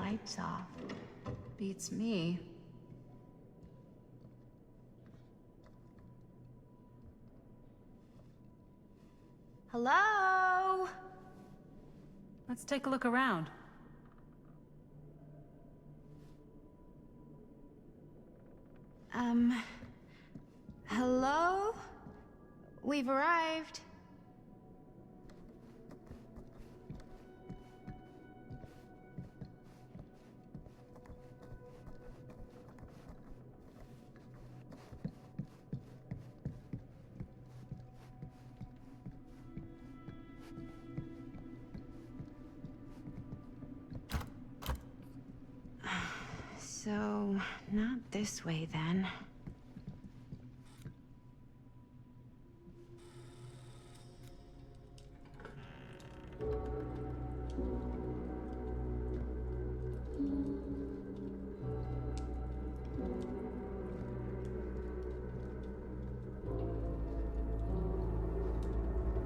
lights off. Beats me. Hello? Let's take a look around. Hello? We've arrived. So, not this way then.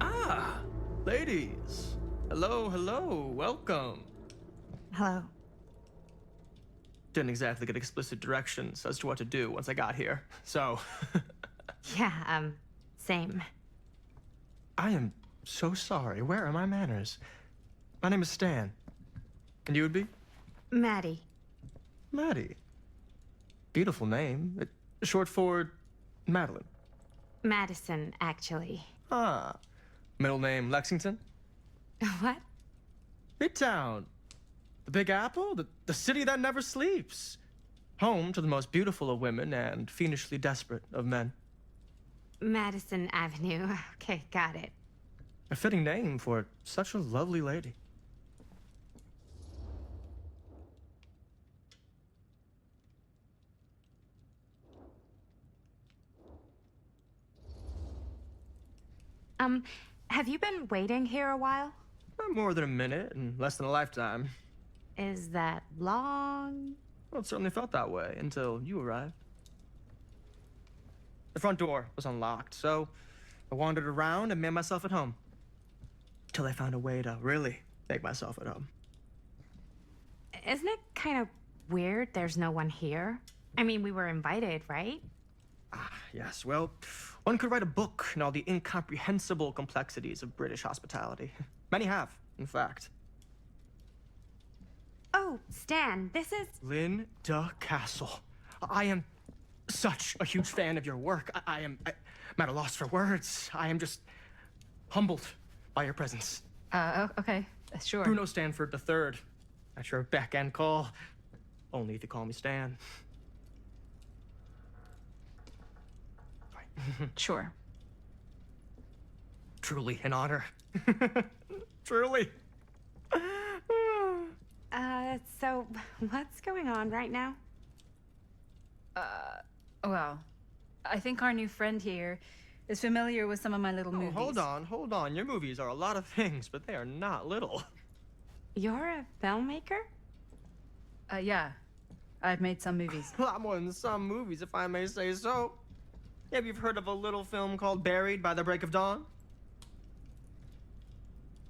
Ah, ladies. Hello, hello, welcome. Hello. Didn't exactly get explicit directions as to what to do once I got here, so. Yeah, same. I am so sorry. Where are my manners? My name is Stan. And you would be? Maddie. Maddie. Beautiful name. Short for Madeline. Madison, actually. Ah. Middle name Lexington? What? Midtown. The Big Apple? The city that never sleeps. Home to the most beautiful of women and fiendishly desperate of men. Madison Avenue. Okay, got it. A fitting name for such a lovely lady. Have you been waiting here a while? Not more than a minute and less than a lifetime. Is that long? Well, it certainly felt that way until you arrived. The front door was unlocked, so I wandered around and made myself at home. Till I found a way to really make myself at home. Isn't it kind of weird there's no one here? I mean, we were invited, right? Ah, yes, well, one could write a book in all the incomprehensible complexities of British hospitality. Many have, in fact. Oh, Stan, this is... Linda Castle. I am such a huge fan of your work. I'm at a loss for words. I am just humbled by your presence. Okay, sure. Bruno Stanford III, at your beck and call. Only if you call me Stan. Sure. Truly an honor. Truly. So what's going on right now? Well, I think our new friend here is familiar with some of my little movies. Hold on. Your movies are a lot of things, but they are not little. You're a filmmaker? Yeah. I've made some movies. A lot more than some movies, if I may say so. Maybe you've heard of a little film called Buried by the Break of Dawn?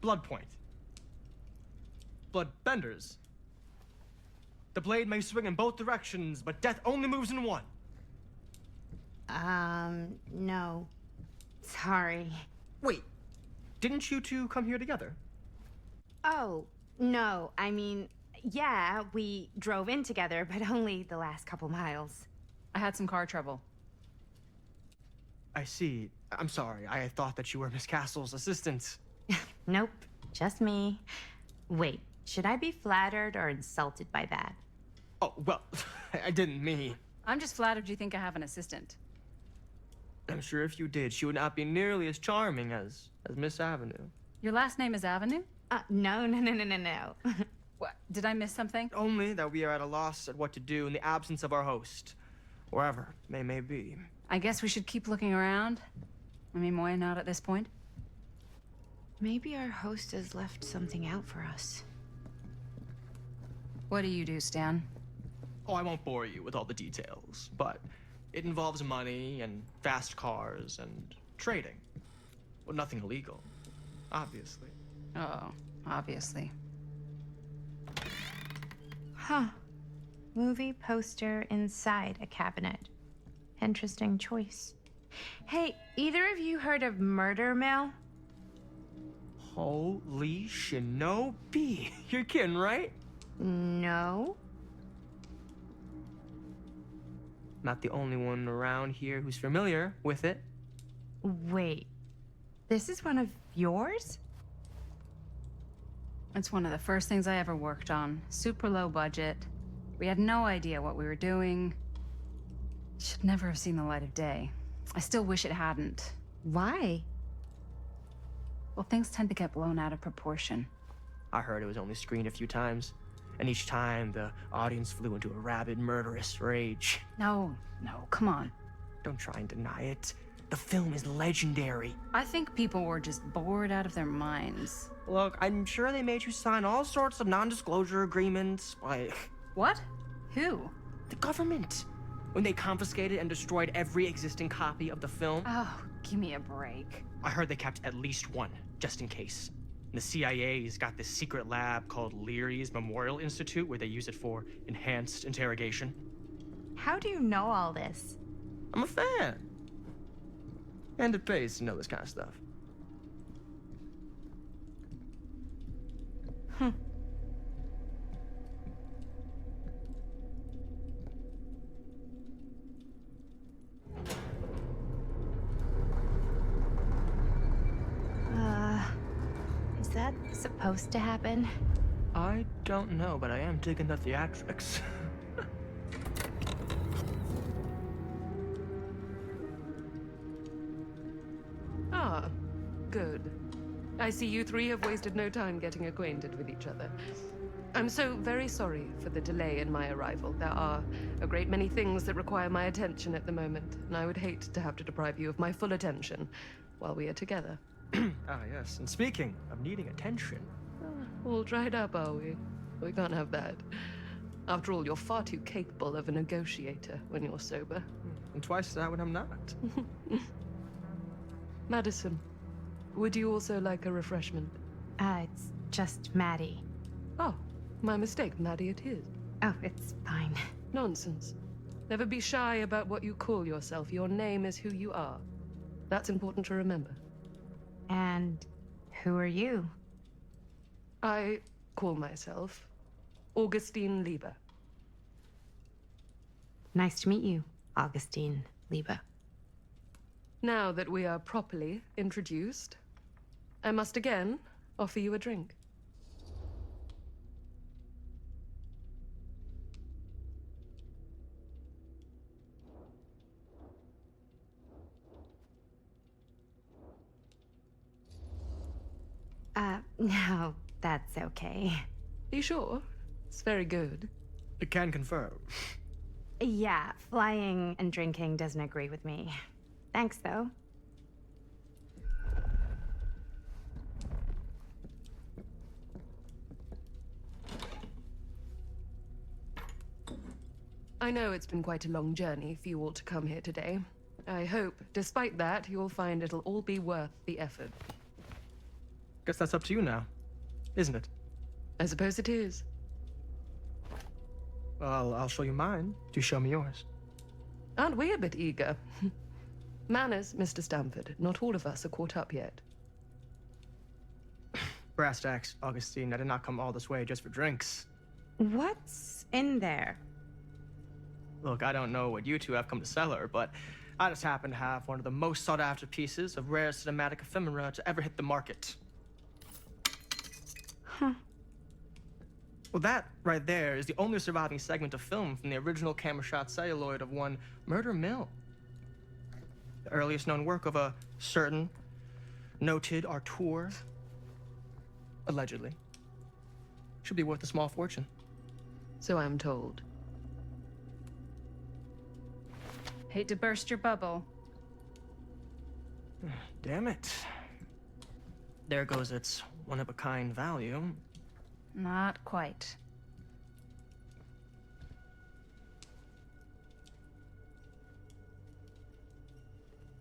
Blood Point. Bloodbenders. The blade may swing in both directions, but death only moves in one. No. Sorry. Wait, didn't you two come here together? Oh, no. I mean, yeah, we drove in together, but only the last couple miles. I had some car trouble. I see. I'm sorry. I thought that you were Miss Castle's assistant. Nope, just me. Wait, should I be flattered or insulted by that? Oh, well, I didn't mean. I'm just flattered you think I have an assistant. I'm sure if you did, she would not be nearly as charming as Miss Avenue. Your last name is Avenue? No. What? Did I miss something? Only that we are at a loss at what to do in the absence of our host, wherever they may be. I guess we should keep looking around. I mean, why not at this point? Maybe our host has left something out for us. What do you do, Stan? Oh, I won't bore you with all the details, but it involves money and fast cars and trading. Well, nothing illegal, obviously. Oh, obviously. Huh. Movie poster inside a cabinet. Interesting choice. Hey, either of you heard of Murder Mill? Holy shinobi. You're kidding, right? No. Not the only one around here who's familiar with it. Wait. This is one of yours? It's one of the first things I ever worked on. Super low budget. We had no idea what we were doing. Should never have seen the light of day. I still wish it hadn't. Why? Well, things tend to get blown out of proportion. I heard it was only screened a few times, and each time the audience flew into a rabid, murderous rage. No, come on. Don't try and deny it. The film is legendary. I think people were just bored out of their minds. Look, I'm sure they made you sign all sorts of non-disclosure agreements, like... What? Who? The government. When they confiscated and destroyed every existing copy of the film. Oh, give me a break. I heard they kept at least one, just in case. The CIA's got this secret lab called Leary's Memorial Institute where they use it for enhanced interrogation. How do you know all this? I'm a fan. And it pays to know this kind of stuff. Is that supposed to happen? I don't know, but I am digging the theatrics. Ah, good. I see you three have wasted no time getting acquainted with each other. I'm so very sorry for the delay in my arrival. There are a great many things that require my attention at the moment, and I would hate to have to deprive you of my full attention while we are together. Ah, yes. And speaking of needing attention... All dried up, are we? We can't have that. After all, you're far too capable of a negotiator when you're sober. And twice that when I'm not. Madison, would you also like a refreshment? It's just Maddie. Oh, my mistake, Maddie it is. Oh, it's fine. Nonsense. Never be shy about what you call yourself. Your name is who you are. That's important to remember. And who are you? I call myself Augustine Lieber. Nice to meet you, Augustine Lieber. Now that we are properly introduced, I must again offer you a drink. No, that's okay. Are you sure? It's very good. I can confirm. Yeah, flying and drinking doesn't agree with me. Thanks, though. I know it's been quite a long journey for you all to come here today. I hope, despite that, you'll find it'll all be worth the effort. Guess that's up to you now, isn't it? I suppose it is. Well, I'll show you mine. Do show me yours. Aren't we a bit eager? Manners, Mr. Stamford. Not all of us are caught up yet. Brass tacks, Augustine. I did not come all this way just for drinks. What's in there? Look, I don't know what you two have come to sell her, but I just happen to have one of the most sought-after pieces of rare cinematic ephemera to ever hit the market. Huh. Well, that right there is the only surviving segment of film from the original camera shot celluloid of one Murder Mill. The earliest known work of a certain noted auteur, allegedly. Should be worth a small fortune. So I'm told. Hate to burst your bubble. Damn it. There goes its one-of-a-kind value. Not quite.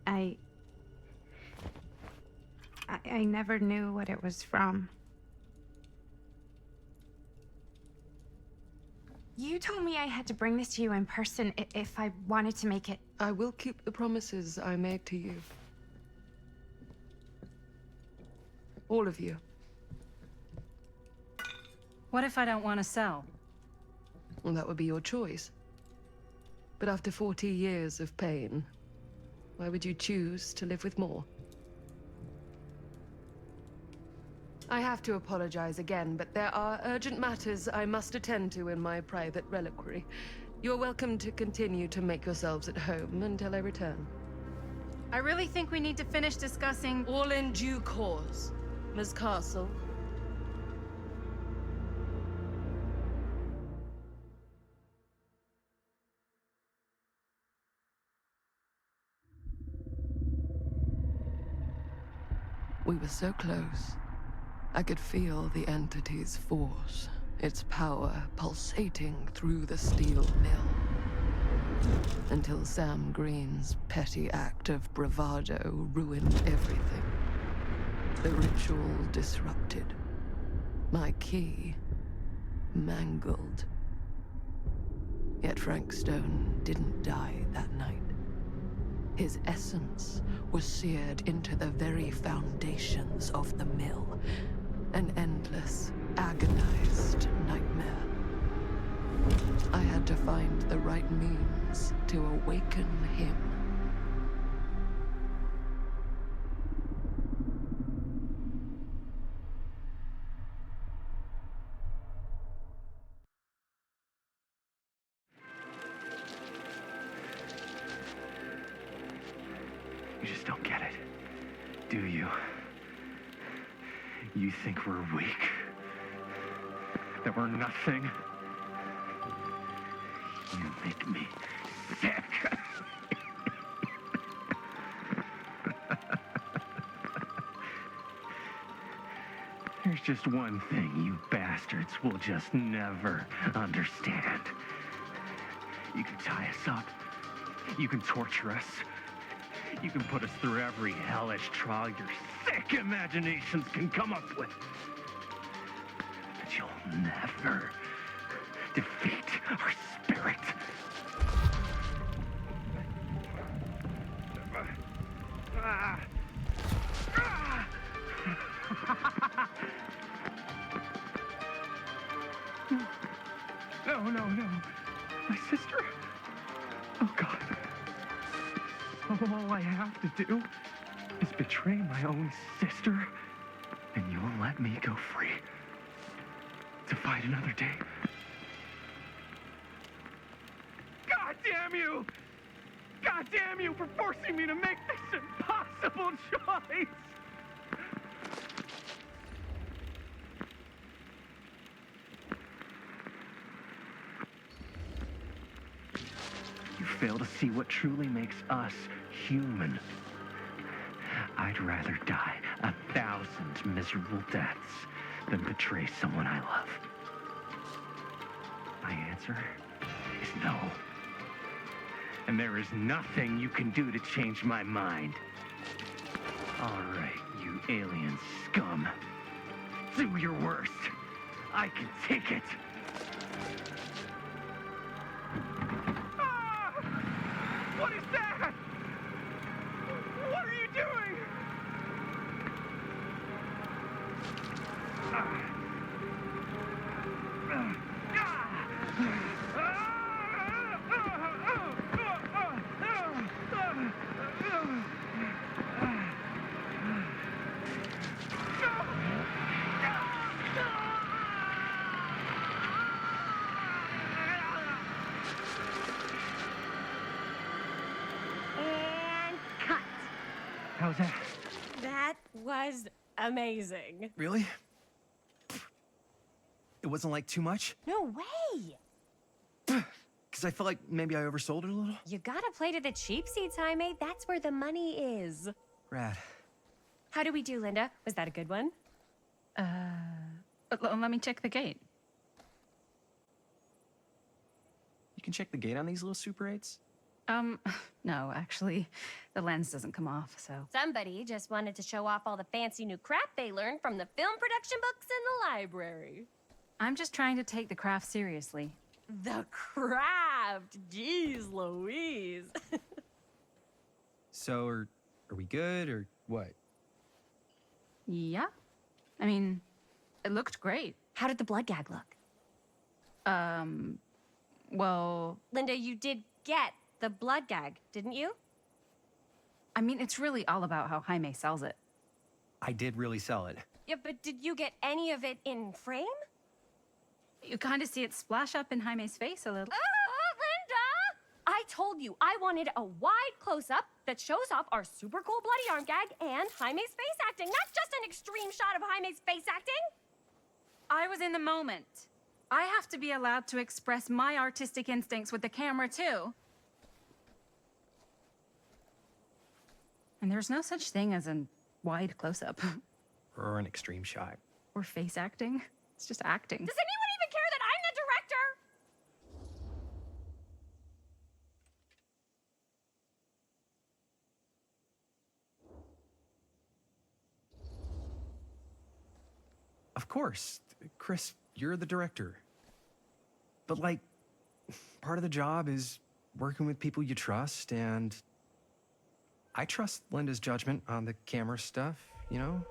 I never knew what it was from. You told me I had to bring this to you in person if I wanted to make it. I will keep the promises I made to you. All of you. What if I don't want to sell? Well, that would be your choice. But after 40 years of pain, why would you choose to live with more? I have to apologize again, but there are urgent matters I must attend to in my private reliquary. You're welcome to continue to make yourselves at home until I return. I really think we need to finish discussing... All in due course, Ms. Castle. We were so close. I could feel the entity's force, its power pulsating through the steel mill. Until Sam Green's petty act of bravado ruined everything. The ritual disrupted. My key mangled. Yet Frank Stone didn't die that night. His essence was seared into the very foundations of the mill. An endless, agonized nightmare. I had to find the right means to awaken him. You just don't get it, do you? You think we're weak? That we're nothing? You make me sick. There's just one thing you bastards will just never understand. You can tie us up. You can torture us. You can put us through every hellish trial your sick imaginations can come up with. But you'll never defeat our spirit. No. My sister? Oh, God. All I have to do is betray my own sister, and you'll let me go free to fight another day. God damn you! God damn you for forcing me to make this impossible choice! You fail to see what truly makes us human. I'd rather die 1,000 miserable deaths than betray someone I love. My answer is no. And there is nothing you can do to change my mind. All right, you alien scum. Do your worst. I can take it. What is that? What are you doing? And cut. How's that? That was amazing. Really? It wasn't like too much? No way. Because I felt like maybe I oversold it a little. You gotta play to the cheap seats, Jaime. That's where the money is. Rad. How do we do, Linda? Was that a good one? Let me check the gate. You can check the gate on these little Super 8s? No, actually, the lens doesn't come off, so... Somebody just wanted to show off all the fancy new crap they learned from the film production books in the library. I'm just trying to take the craft seriously. the craft. Jeez Louise. So, are we good or what? Yeah. I mean, it looked great. How did the blood gag look? Well, Linda, you did get the blood gag, didn't you? I mean, it's really all about how Jaime sells it. I did really sell it. Yeah, but did you get any of it in frame? You kind of see it splash up in Jaime's face a little. Linda! I told you I wanted a wide close-up that shows off our super cool bloody arm gag and Jaime's face acting, not just an extreme shot of Jaime's face acting. I was in the moment. I have to be allowed to express my artistic instincts with the camera, too. And there's no such thing as a wide close-up. Or an extreme shot. Or face acting. It's just acting. Does anyone even care that I'm the director? Of course. Chris, you're the director. But, like, part of the job is working with people you trust, and I trust Linda's judgment on the camera stuff, you know?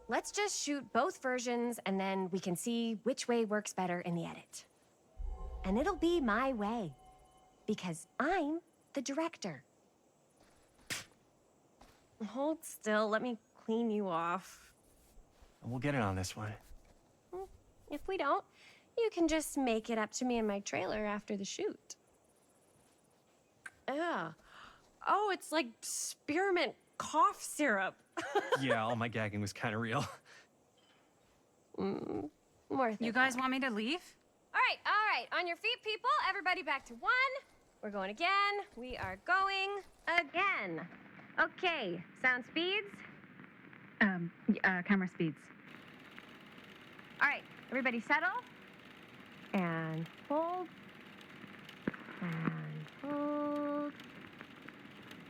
Let's just shoot both versions and then we can see which way works better in the edit. And it'll be my way. Because I'm the director. Hold still, let me clean you off. We'll get it on this one. If we don't, you can just make it up to me in my trailer after the shoot. Yeah. Oh, it's like spearmint cough syrup. Yeah, all my gagging was kind of real. More You guys want me to leave? All right. On your feet, people. Everybody back to one. We're going again. We are going again. Okay, sound speeds. Camera speeds. All right, everybody settle. And hold. And hold.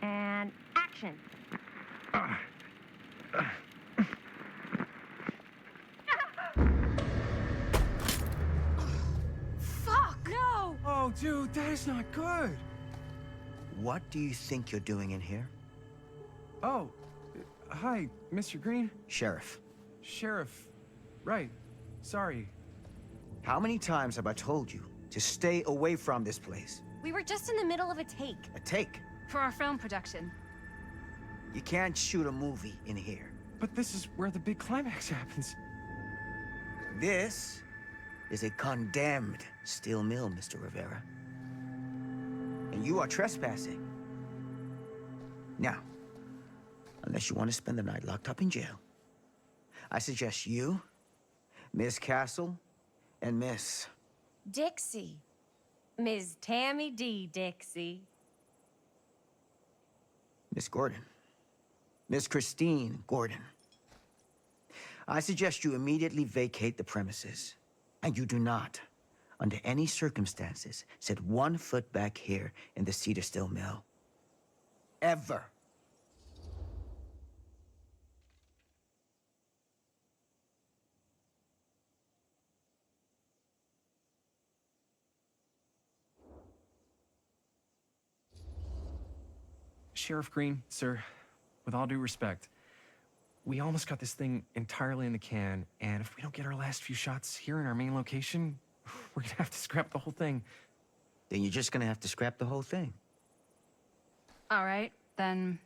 And action. Fuck! No! Oh, dude, that is not good. What do you think you're doing in here? Oh, hi, Mr. Green. Sheriff, Sheriff. Right. Sorry. how many times have I told you to stay away from this place? We were just in the middle of a take. A take. For our film production. You can't shoot a movie in here. But this is where the big climax happens. This is a condemned steel mill, Mr. Rivera. And you are trespassing. Now, unless you want to spend the night locked up in jail, I suggest you, Miss Castle, and Miss... Dixie. Ms. Tammy D. Dixie. Miss Gordon. Miss Christine Gordon. I suggest you immediately vacate the premises. And you do not, under any circumstances, set 1 foot back here in the Cedar Steel Mill. Ever. Sheriff Green, sir, with all due respect, we almost got this thing entirely in the can, and if we don't get our last few shots here in our main location, we're gonna have to scrap the whole thing. Then you're just gonna have to scrap the whole thing. All right, then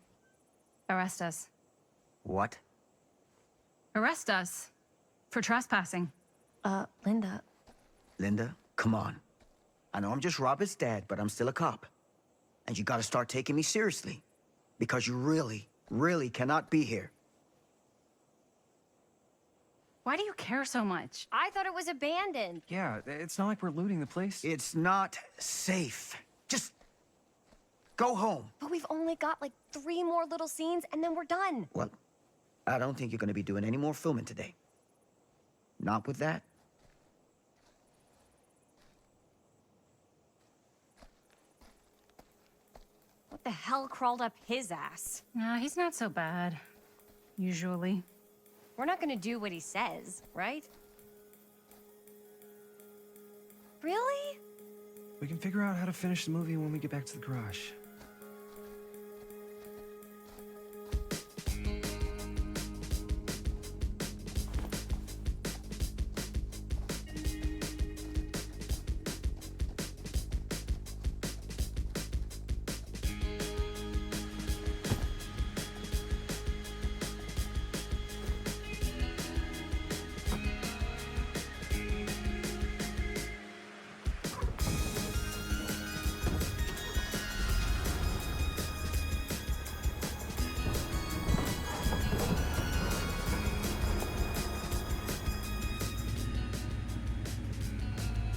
arrest us. What? Arrest us for trespassing. Linda. Linda, come on. I know I'm just Robert's dad, but I'm still a cop. And you gotta start taking me seriously. Because you really, really cannot be here. Why do you care so much? I thought it was abandoned. Yeah, it's not like we're looting the place. It's not safe. Just go home. But we've only got like 3 more little scenes and then we're done. Well, I don't think you're gonna be doing any more filming today. Not with that. What the hell crawled up his ass? Nah, he's not so bad. Usually. We're not gonna do what he says, right? Really? We can figure out how to finish the movie when we get back to the garage.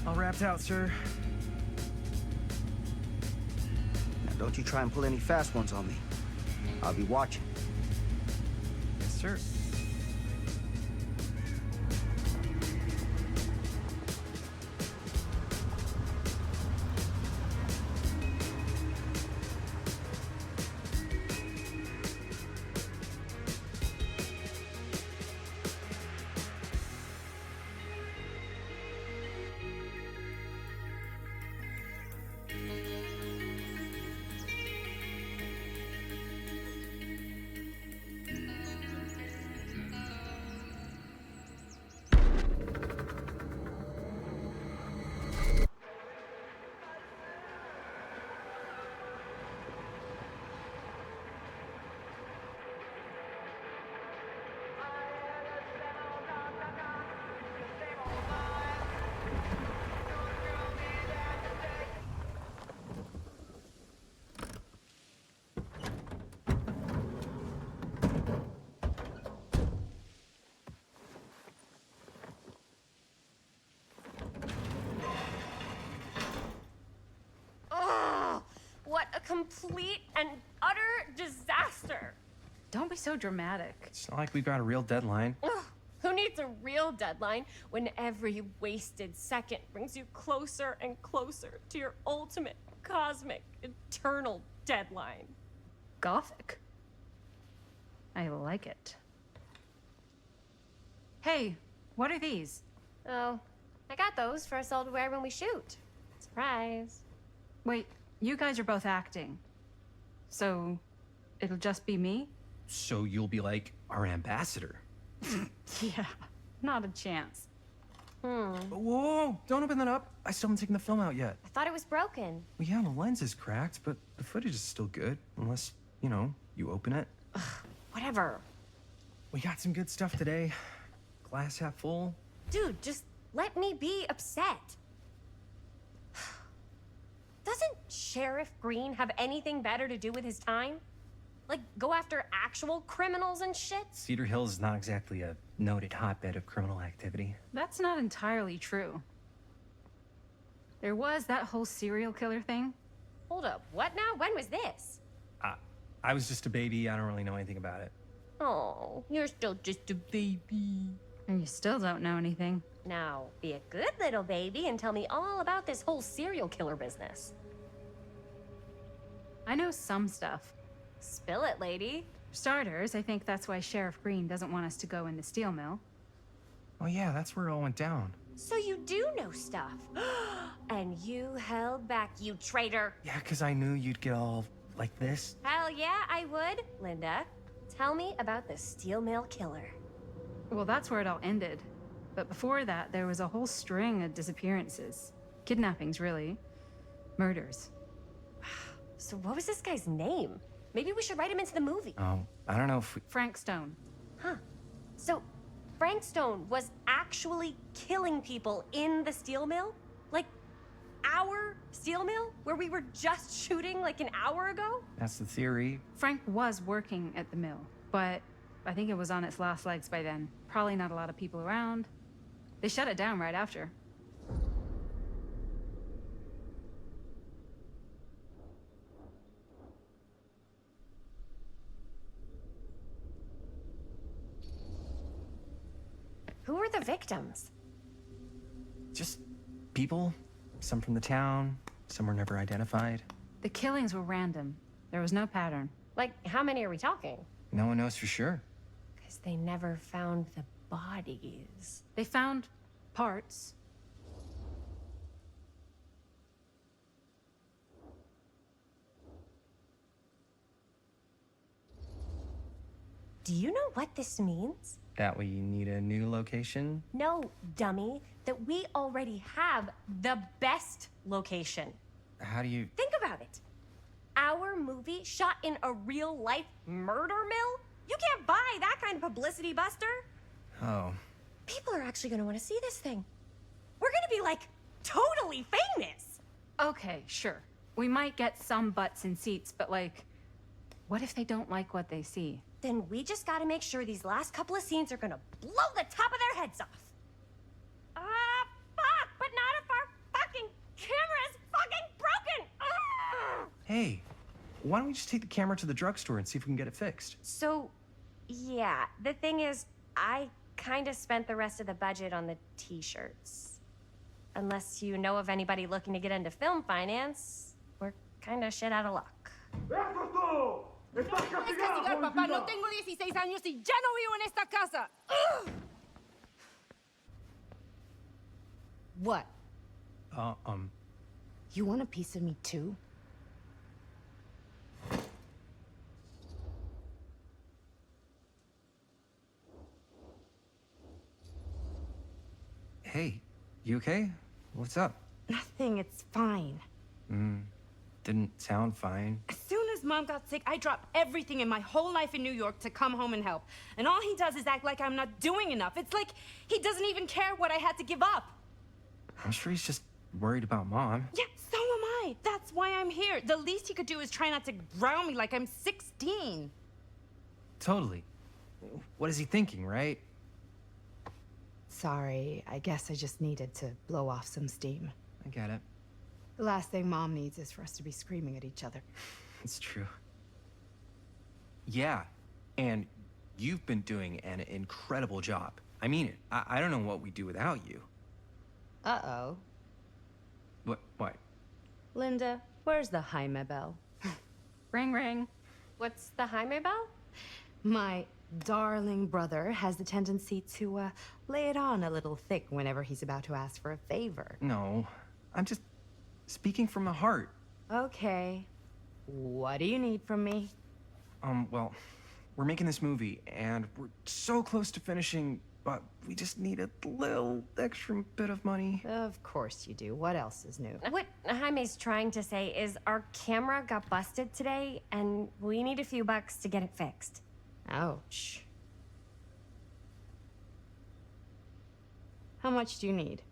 All wrapped out, sir. Now, don't you try and pull any fast ones on me. I'll be watching. Yes, sir. Oh, what a complete and utter disaster. Don't be so dramatic. It's not like we've got a real deadline. Ugh, who needs a real deadline when every wasted second brings you closer and closer to your ultimate, cosmic, eternal deadline? Gothic. I like it. Hey, what are these? Oh, I got those for us all to wear when we shoot. Surprise. Wait, you guys are both acting. So, it'll just be me? So you'll be like our ambassador. Yeah, not a chance. Whoa, don't open that up. I still haven't taken the film out yet. I thought it was broken. Well, yeah, the lens is cracked, but the footage is still good. Unless, you know, you open it. Whatever. We got some good stuff today. Glass half full. Dude, just let me be upset. Doesn't Sheriff Green have anything better to do with his time? Like, go after actual criminals and shit? Cedar Hills is not exactly a noted hotbed of criminal activity. That's not entirely true. There was that whole serial killer thing. Hold up, what now? When was this? I was just a baby. I don't really know anything about it. Oh, you're still just a baby. And you still don't know anything. Now, be a good little baby and tell me all about this whole serial killer business. I know some stuff. Spill it, lady. For starters, I think that's why Sheriff Green doesn't want us to go in the steel mill. Oh yeah, that's where it all went down. So you do know stuff. And you held back, you traitor. Yeah, because I knew you'd get all like this. Hell yeah, I would. Linda, tell me about the steel mill killer. Well, that's where it all ended. But before that, there was a whole string of disappearances. Kidnappings, really. Murders. So what was this guy's name? Maybe we should write him into the movie. Oh, I don't know if we... Frank Stone. Huh. So Frank Stone was actually killing people in the steel mill? Like, our steel mill? Where we were just shooting like an hour ago? That's the theory. Frank was working at the mill, but I think it was on its last legs by then. Probably not a lot of people around. They shut it down right after. Who were the victims? Just people. Some from the town. Some were never identified. The killings were random. There was no pattern. Like, how many are we talking? No one knows for sure. Because they never found the bodies. They found parts. Do you know what this means? That we need a new location? No, dummy. That we already have the best location. How do you... Think about it. Our movie shot in a real-life murder mill? You can't buy that kind of publicity, Buster. Oh. People are actually gonna want to see this thing. We're gonna be, like, totally famous. Okay, sure. We might get some butts in seats, but like, what if they don't like what they see? Then we just gotta make sure these last couple of scenes are gonna blow the top of their heads off. Fuck, but not if our fucking camera's fucking broken! Ugh! Hey, why don't we just take the camera to the drugstore and see if we can get it fixed? So, yeah, the thing is, I kinda spent the rest of the budget on the t-shirts. Unless you know of anybody looking to get into film finance, we're kinda shit out of luck. ¡Es castigar, papá! No tengo 16 años y ya no vivo en esta casa. Ugh. What? You want a piece of me too? Hey, you okay? What's up? Nothing, it's fine. Didn't sound fine. As soon as Mom got sick, I dropped everything in my whole life in New York to come home and help. And all he does is act like I'm not doing enough. It's like he doesn't even care what I had to give up. I'm sure he's just worried about Mom. Yeah, so am I. That's why I'm here. The least he could do is try not to ground me like I'm 16. Totally. What is he thinking, right? Sorry, I guess I just needed to blow off some steam. I get it. The last thing Mom needs is for us to be screaming at each other. It's true. Yeah, and you've been doing an incredible job. I mean it. I don't know what we'd do without you. Uh-oh. What? Linda, where's the Jaime bell? Ring, ring. What's the Jaime bell? My darling brother has the tendency to, lay it on a little thick whenever he's about to ask for a favor. No, I'm just speaking from the heart. Okay. What do you need from me? Well, we're making this movie, and we're so close to finishing, but we just need a little extra bit of money. Of course you do. What else is new? What Jaime's trying to say is our camera got busted today, and we need a few bucks to get it fixed. Ouch. How much do you need?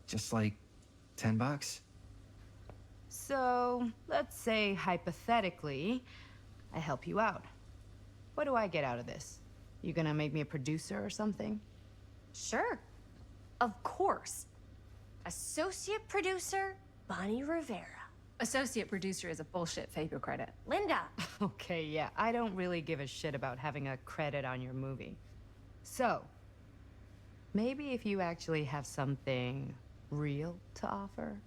Just like $10. So, let's say hypothetically, I help you out. What do I get out of this? You gonna make me a producer or something? Sure. Of course. Associate producer, Bonnie Rivera. Associate producer is a bullshit Fago credit. Linda. Okay, yeah, I don't really give a shit about having a credit on your movie. So, maybe if you actually have something real to offer?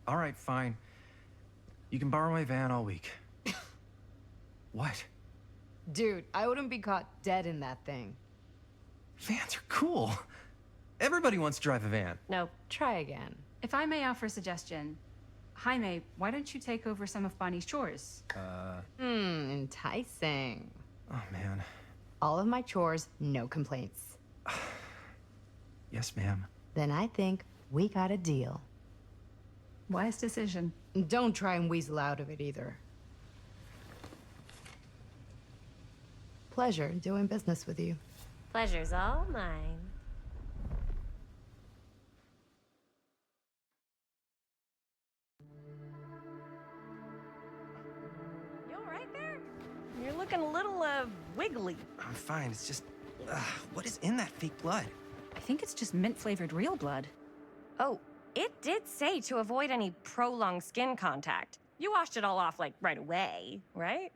All right, fine. You can borrow my van all week. What? Dude, I wouldn't be caught dead in that thing. Vans are cool. Everybody wants to drive a van. Nope. Try again. If I may offer a suggestion, Jaime, why don't you take over some of Bonnie's chores? Enticing. Oh, man. All of my chores, no complaints. Yes, ma'am. Then I think we got a deal. Wise decision. Don't try and weasel out of it either. Pleasure doing business with you. Pleasure's all mine. You all right there? You're looking a little, wiggly. I'm fine. It's just, what is in that fake blood? I think it's just mint-flavored real blood. Oh, it did say to avoid any prolonged skin contact. You washed it all off, like, right away, right?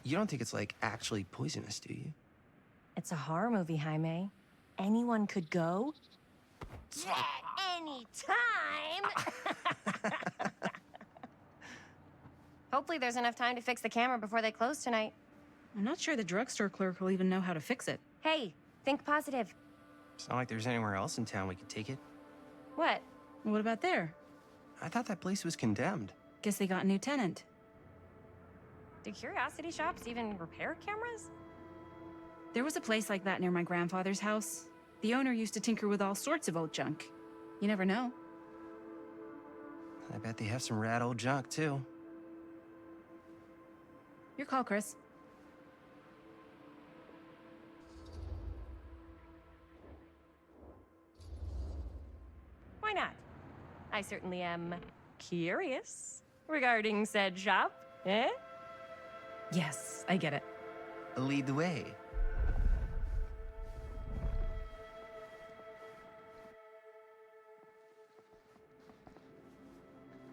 You don't think it's, like, actually poisonous, do you? It's a horror movie, Jaime. Anyone could go. At any time! Hopefully there's enough time to fix the camera before they close tonight. I'm not sure the drugstore clerk will even know how to fix it. Hey, think positive. It's not like there's anywhere else in town we could take it. What? What about there? I thought that place was condemned. Guess they got a new tenant. Do curiosity shops even repair cameras? There was a place like that near my grandfather's house. The owner used to tinker with all sorts of old junk. You never know. I bet they have some rad old junk, too. Your call, Chris. Why not? I certainly am curious regarding said shop, eh? Yes, I get it. Lead the way.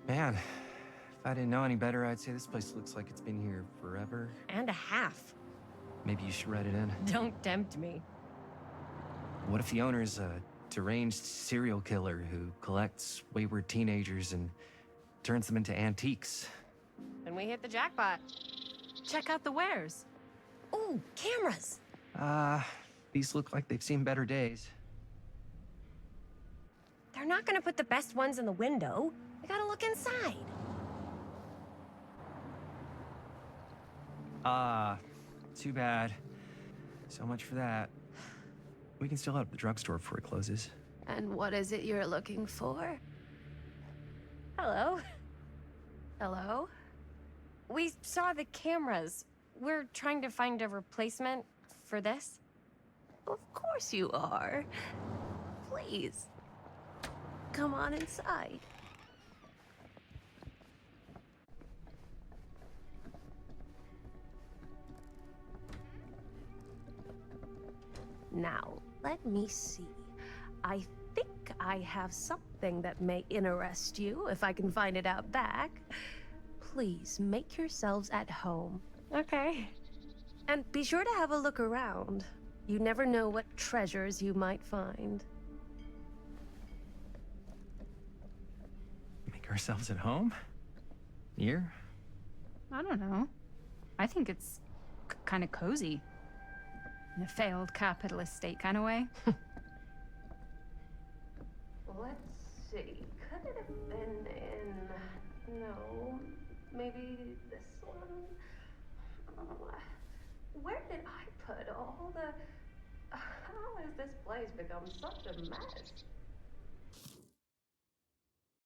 Man, if I didn't know any better, I'd say this place looks like it's been here forever. And a half. Maybe you should write it in. Don't tempt me. What if the owner's a deranged serial killer who collects wayward teenagers and turns them into antiques? And we hit the jackpot. Check out the wares. Ooh, cameras! These look like they've seen better days. They're not gonna put the best ones in the window. We gotta look inside. Too bad. So much for that. We can still head up the drugstore before it closes. And what is it you're looking for? Hello. Hello? We saw the cameras. We're trying to find a replacement for this. Of course you are. Please. Come on inside. Now, let me see. I think I have something that may interest you, if I can find it out back. Please make yourselves at home. Okay. And be sure to have a look around. You never know what treasures you might find. Make ourselves at home? Here? I don't know. I think it's kind of cozy. In a failed capitalist state kind of way. Let's see. Could it have been in... No. Maybe this one? Where did I put all the... How has this place become such a mess?